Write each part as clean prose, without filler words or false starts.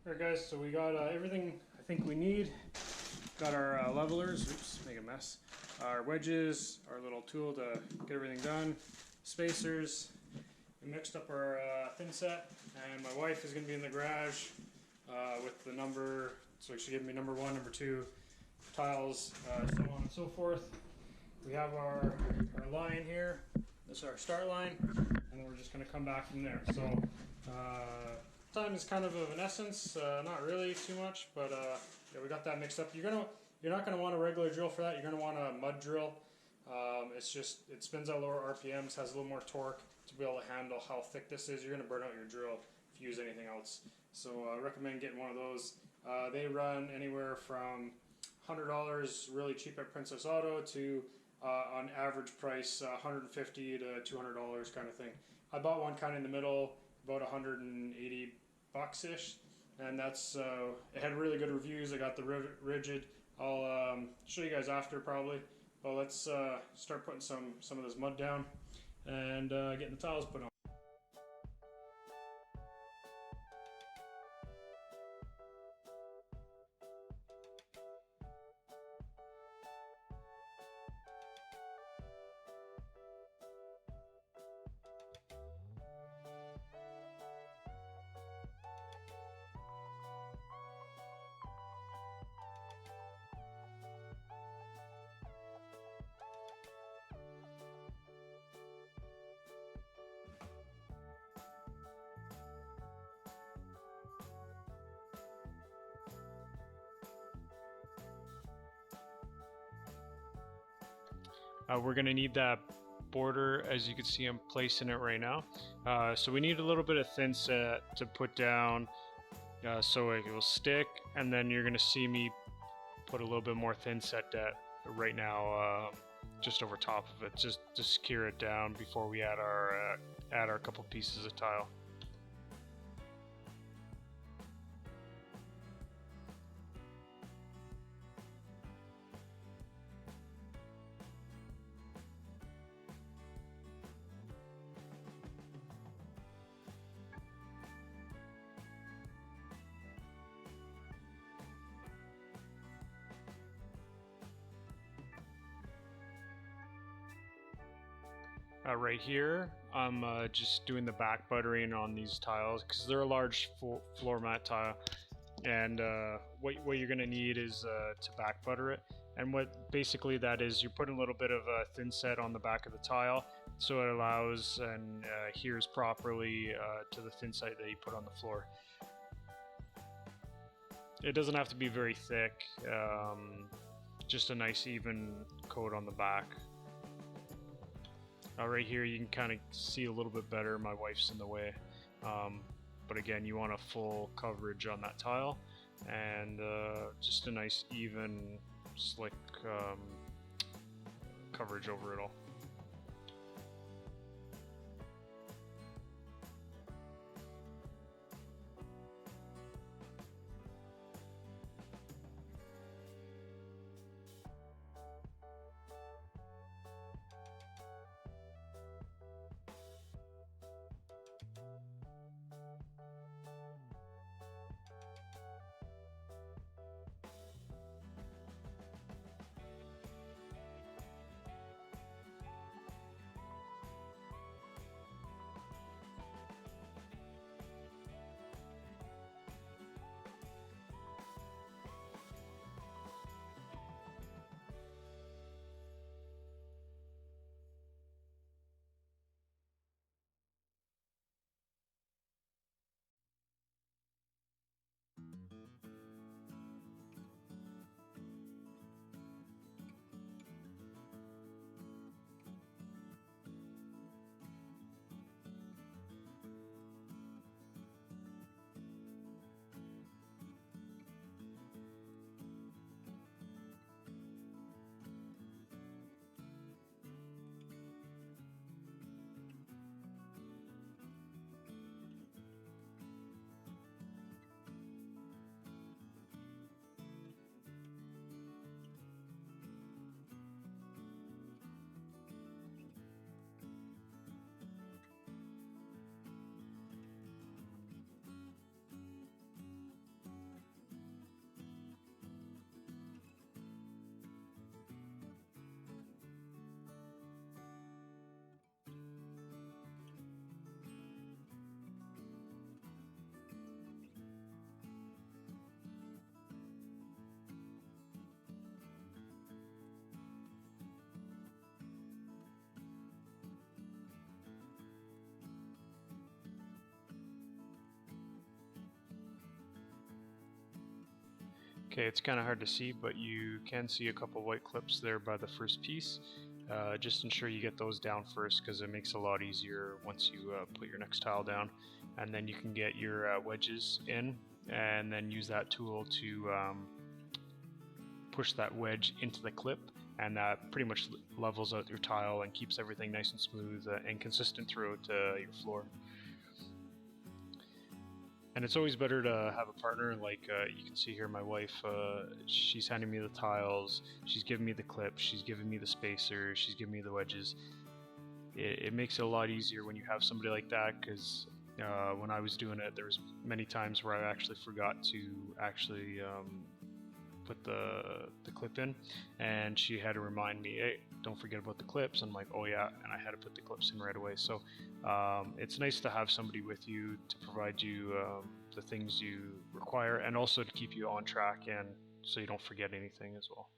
Alright guys, so we got everything I think we need. Got our levelers, oops, make a mess. Our wedges, our little tool to get everything done. Spacers. We mixed up our thin set, and my wife is going to be in the garage with the number, so she gave me number 1, number 2 tiles, so on and so forth. We have our line here. This is our start line, and then we're just going to come back from there. So time is kind of an essence, not really too much, but yeah, we got that mixed up. You're not gonna want a regular drill for that. You're gonna want a mud drill. It spins out lower RPMs, has a little more torque to be able to handle how thick this is. You're gonna burn out your drill if you use anything else. So I recommend getting one of those. They run anywhere from $100 really cheap at Princess Auto to on average price $150 to $200 kind of thing. I bought one kind of in the middle, about 180 bucks-ish, and that's it had really good reviews. I got the rigid. I'll show you guys after probably, but let's start putting some of this mud down and getting the tiles put on. We're going to need that border, as you can see I'm placing it right now. So we need a little bit of thin set to put down so it will stick, and then you're going to see me put a little bit more thin set right now just over top of it, just to secure it down before we add our couple pieces of tile. Right here, I'm just doing the back buttering on these tiles because they're a large floor mat tile, and what you're going to need is to back butter it. And what basically that is, you're putting a little bit of a thin set on the back of the tile so it allows and adheres properly to the thin set that you put on the floor. It doesn't have to be very thick, just a nice even coat on the back. Right here you can kind of see a little bit better. My wife's in the way, but again, you want a full coverage on that tile, and just a nice even slick coverage over it all. Okay, it's kind of hard to see, but you can see a couple white clips there by the first piece. Just ensure you get those down first, because it makes it a lot easier once you put your next tile down. And then you can get your wedges in, and then use that tool to push that wedge into the clip, and that pretty much levels out your tile and keeps everything nice and smooth and consistent throughout your floor. And it's always better to have a partner. Like you can see here, my wife, she's handing me the tiles, she's giving me the clips, she's giving me the spacers, she's giving me the wedges. It makes it a lot easier when you have somebody like that, because when I was doing it, there was many times where I actually forgot to actually put the clip in, and she had to remind me, hey, don't forget about the clips. I'm like, oh yeah, and I had to put the clips in right away. So it's nice to have somebody with you to provide you the things you require, and also to keep you on track, and so you don't forget anything as well.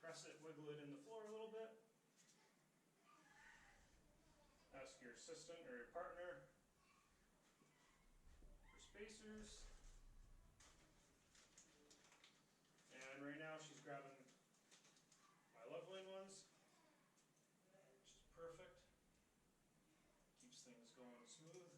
Press it, wiggle it in the floor a little bit. Ask your assistant or your partner for spacers. And right now she's grabbing my leveling ones, which is perfect. Keeps things going smooth.